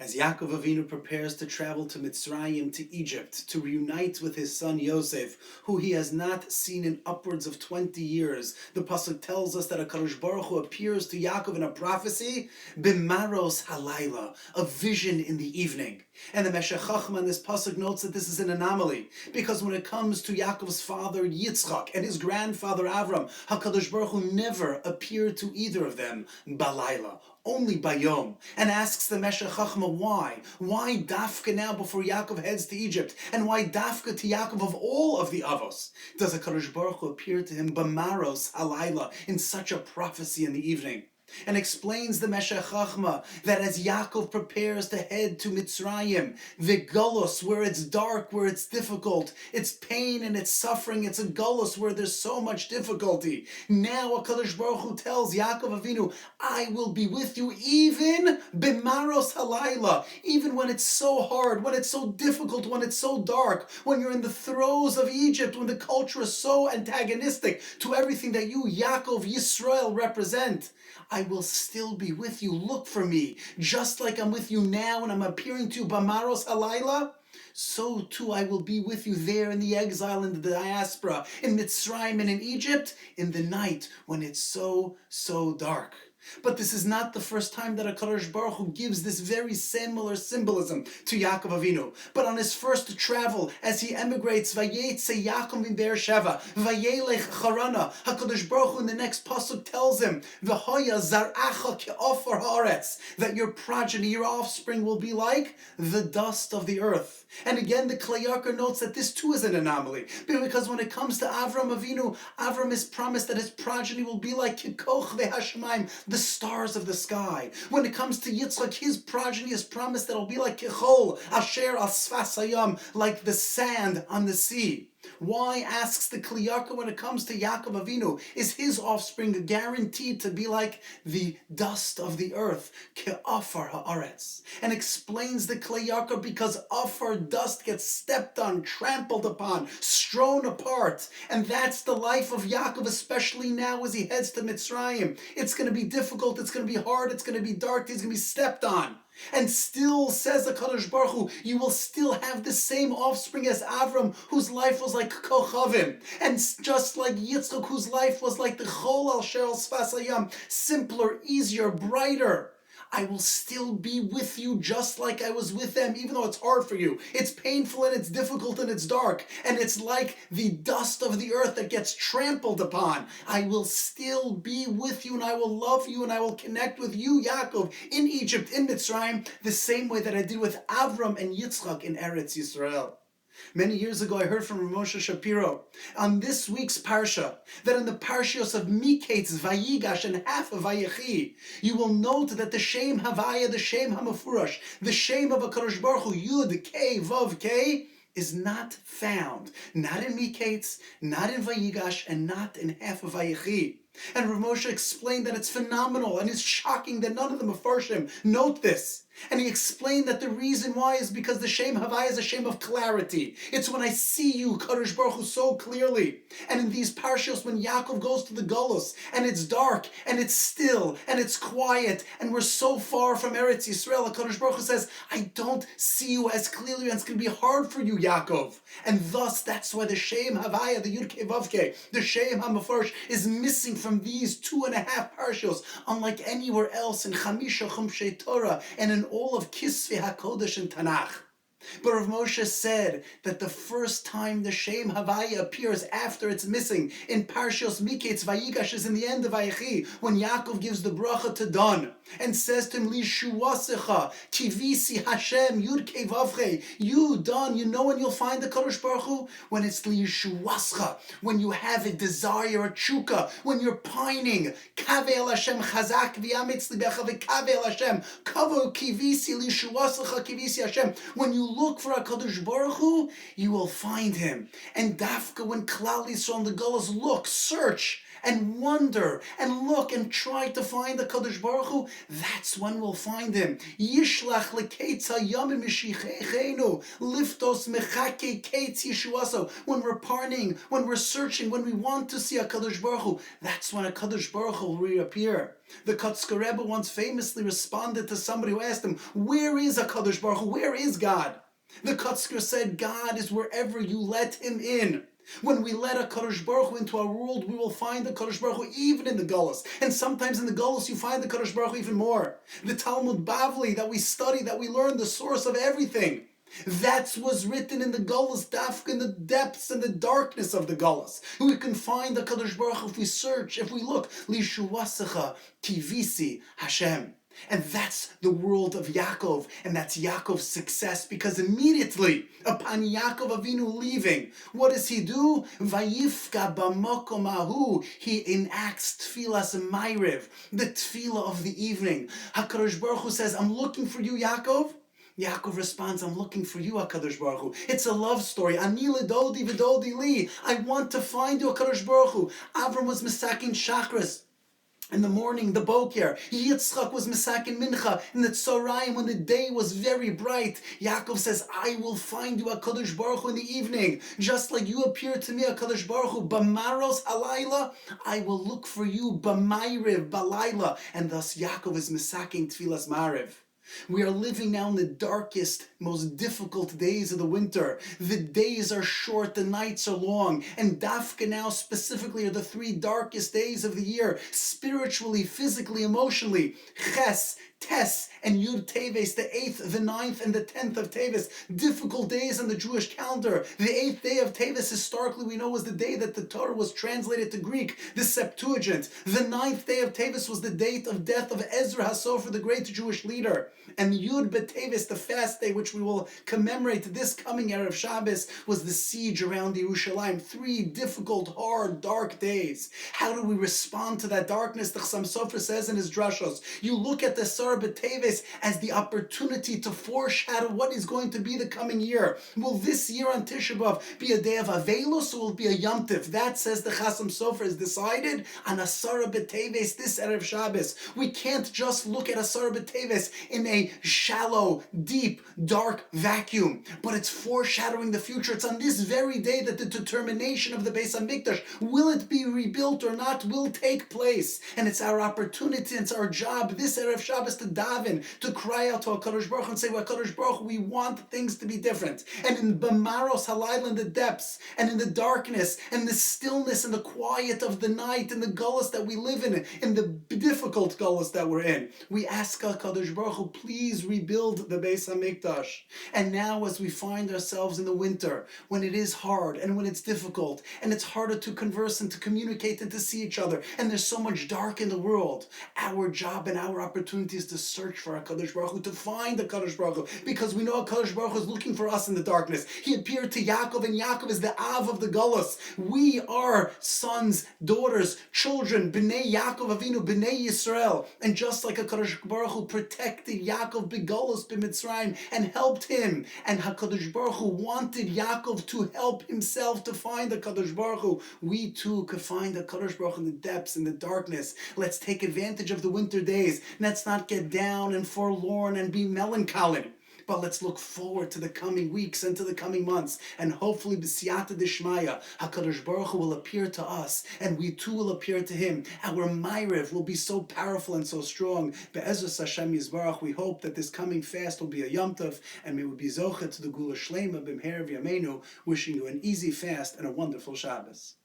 As Yaakov Avinu prepares to travel to Mitzrayim, to Egypt, to reunite with his son Yosef, who he has not seen in upwards of 20 years, the Pasuk tells us that HaKadosh Baruch Hu appears to Yaakov in a prophecy, Bimaros Halayla, a vision in the evening. And the Meshech Chachma in this Pasuk notes that this is an anomaly, because when it comes to Yaakov's father Yitzchak and his grandfather Avram, HaKadosh Baruch Hu never appeared to either of them Balayla, only Bayom, and asks the Meshech Chachma why? Why Dafka now before Yaakov heads to Egypt? And why Dafka to Yaakov of all of the Avos? Does HaKadosh Baruch Hu appear to him Bamaros Halayla in such a prophecy in the evening? And explains the Meshech Chachma that as Yaakov prepares to head to Mitzrayim, the Gullus, where it's dark, where it's difficult, it's pain and it's suffering, it's a Gullus where there's so much difficulty. Now HaKadosh Baruch Hu tells Yaakov Avinu, I will be with you even Bimaros Halayla, even when it's so hard, when it's so difficult, when it's so dark, when you're in the throes of Egypt, when the culture is so antagonistic to everything that you, Yaakov, Yisrael, represent. I will still be with you. Look for me. Just like I'm with you now and I'm appearing to you, Bamaros Halayla, so too I will be with you there in the exile, in the diaspora, in Mitzrayim and in Egypt, in the night when it's so dark. But this is not the first time that HaKadosh Baruch Hu gives this very similar symbolism to Yaakov Avinu. But on his first travel, as he emigrates, Vayetze Yaakov in Beersheva, Vayelech Charana, HaKadosh Baruch Hu in the next pasuk tells him, V'hoya zar'acha ke'ofar haaretz, that your progeny, your offspring will be like the dust of the earth. And again, the Klei Yakar notes that this too is an anomaly, because when it comes to Avram Avinu, Avram is promised that his progeny will be like Kikoch ve'hashemaim, the stars of the sky. When it comes to Yitzchak, his progeny is promised that it'll be like Kechol Asher al Sfas Hayam, like the sand on the sea. Why, asks the Klei Yakar, when it comes to Yaakov Avinu, is his offspring guaranteed to be like the dust of the earth, ke'afar haaretz? And explains the Klei Yakar, because afar, dust, gets stepped on, trampled upon, strewn apart. And that's the life of Yaakov, especially now as he heads to Mitzrayim. It's going to be difficult, it's going to be hard, it's going to be dark, he's going to be stepped on. And still, says HaKadosh Baruch Hu, you will still have the same offspring as Avram, whose life was like Kochavim. And just like Yitzchak, whose life was like the Chol al Shel Sfas Hayam, simpler, easier, brighter. I will still be with you just like I was with them, even though it's hard for you. It's painful and it's difficult and it's dark. And it's like the dust of the earth that gets trampled upon. I will still be with you and I will love you and I will connect with you, Yaakov, in Egypt, in Mitzrayim, the same way that I did with Avram and Yitzchak in Eretz Yisrael. Many years ago, I heard from Moshe Shapiro on this week's Parsha that in the Parshas of Miketz, Vayigash, and half of Vayechi, you will note that the Shem Havaya, the Shem HaMefurash, the Shem of HaKadosh Baruch Hu, Yud, Kei, Vav, Kei, is not found. Not in Miketz, not in Vayigash, and not in half of Vayechi. And Rav Moshe explained that it's phenomenal and it's shocking that none of the Mefarshim note this. And he explained that the reason why is because the Shem Havaya is a Shem of clarity. It's when I see you, Kadosh Baruch Hu, so clearly. And in these parshas, when Yaakov goes to the Golus, and it's dark, and it's still, and it's quiet, and we're so far from Eretz Yisrael, Kadosh Baruch Hu says, I don't see you as clearly, and it's going to be hard for you, Yaakov. And thus, that's why the Shem Havaya, the Yud Kei Vav Kei, the Shem HaMefarsh, is missing from these 2.5 parshas, unlike anywhere else in Chamisha Chumshei Torah, and in all of Kisvei HaKodesh and Tanakh. But Rav Moshe said that the first time the Shem Havaya appears after it's missing in Parshas Miketz, Vayigash, is in the end of Vayechi, when Yaakov gives the bracha to Dan and says to him, Lishuasecha, Kivisi Hashem, Yud Kei Vavchei, you, Dan, you know when you'll find the Kadosh Baruch Hu? When it's Lishuascha, when you have a desire, a tshuka, when you're pining, Kaveh El Hashem, Chazak v'yamitz libecha v'kaveh El Hashem, Kavo Kivisi, Lishuasecha, Kivisi Hashem, when you look for HaKadosh Baruch Hu, you will find him. And Dafka, when Klal Yisrael and the Gullus look, search, and wonder and look and try to find the Kadosh Baruch Hu, that's when we'll find him. Yishlach leketz hayamim mishichechenu, liftos mechake ketz yeshuaso. When we're parting, when we're searching, when we want to see a Kadosh Baruch Hu, that's when a Kadosh Baruch Hu will reappear. The Kotzker Rebbe once famously responded to somebody who asked him, where is a Kadosh Baruch Hu? Where is God? The Kotzker said, God is wherever you let him in. When we let a Kadosh Baruch Hu into our world, we will find the Kadosh Baruch Hu even in the Gullus. And sometimes in the Gullus you find the Kadosh Baruch Hu even more. The Talmud Bavli that we study, that we learn, the source of everything. That was written in the Gullus, Dafka, in the depths and the darkness of the Gullus. We can find the Kadosh Baruch Hu if we search, if we look. Lishuwasecha tivisi Hashem. And that's the world of Yaakov, and that's Yaakov's success, because immediately upon Yaakov Avinu leaving, what does he do? Vayifka b'makom hahu, he enacts tfilas ma'ariv, the tefillah of the evening. HaKadosh Baruch Hu says, I'm looking for you, Yaakov. Yaakov responds, I'm looking for you, HaKadosh Baruch Hu. It's a love story. Ani ledodi v'dodi li. I want to find you, HaKadosh Baruch Hu. Avram was misakin shachris. In the morning, the boker. Yitzchak was misakin mincha. In the tzorayim, when the day was very bright, Yaakov says, I will find you, HaKadosh Baruch Hu, in the evening. Just like you appeared to me, HaKadosh Baruch Hu, b'maros halayla, I will look for you, b'mayriv, b'layla. And thus Yaakov is misakin tfilas ma'ariv. We are living now in the darkest, most difficult days of the winter. The days are short, the nights are long, and Dafka now specifically are the 3 darkest days of the year, spiritually, physically, emotionally. Ches, Tes, and Yud Teves, the 8th, the 9th, and the 10th of Teves. Difficult days on the Jewish calendar. The 8th day of Teves, historically, we know, was the day that the Torah was translated to Greek, the Septuagint. The 9th day of Teves was the date of death of Ezra HaSofer, the great Jewish leader. And Yud B'Teves, the fast day, which we will commemorate this coming Erev Shabbos, was the siege around Yerushalayim. 3 difficult, hard, dark days. How do we respond to that darkness? The Chassam Sofer says in his drashos, you look at the Sar B'Teves as the opportunity to foreshadow what is going to be the coming year. Will this year on Tisha B'Av be a day of Avelus, or will it be a Yom Tiv? That, says the Chassam Sofer, is decided on Asara B'Teves, this Erev Shabbos. We can't just look at Asara B'Teves in a shallow, deep, dark vacuum, but it's foreshadowing the future. It's on this very day that the determination of the Beis HaMikdash, will it be rebuilt or not, will take place. And it's our opportunity, it's our job, this Erev Shabbos, to daven, to cry out to HaKadosh Baruch Hu and say, well, HaKadosh Baruch Hu, we want things to be different. And in B'maros Halayla, in the depths, and in the darkness, and the stillness, and the quiet of the night, and the gullus that we live in the difficult gullus that we're in, we ask HaKadosh Baruch Hu, please rebuild the Beis HaMikdash. And now, as we find ourselves in the winter, when it is hard, and when it's difficult, and it's harder to converse and to communicate and to see each other, and there's so much dark in the world, our job and our opportunity is to search for HaKadosh Baruch Hu, to find HaKadosh Baruch Hu, because we know HaKadosh Baruch Hu is looking for us in the darkness. He appeared to Yaakov, and Yaakov is the Av of the Gullus. We are sons, daughters, children, B'nai Yaakov Avinu, B'nai Yisrael. And just like HaKadosh Baruch Hu protected Yaakov B'Gullus B'Mitzrayim and helped him, and HaKadosh Baruch Hu wanted Yaakov to help himself to find HaKadosh Baruch Hu, we too could find HaKadosh Baruch Hu in the depths, in the darkness. Let's take advantage of the winter days. Let's not get down and forlorn and be melancholy, but let's look forward to the coming weeks and to the coming months, and hopefully b'siyata d'shmaya, HaKadosh Baruch Hu will appear to us, and we too will appear to him. Our Ma'ariv will be so powerful and so strong. Be'ezus Hashem Yisbarach, we hope that this coming fast will be a Yom Tov, and we will be zocha to the Gula Shlema b'mher v'yameinu, wishing you an easy fast and a wonderful Shabbos.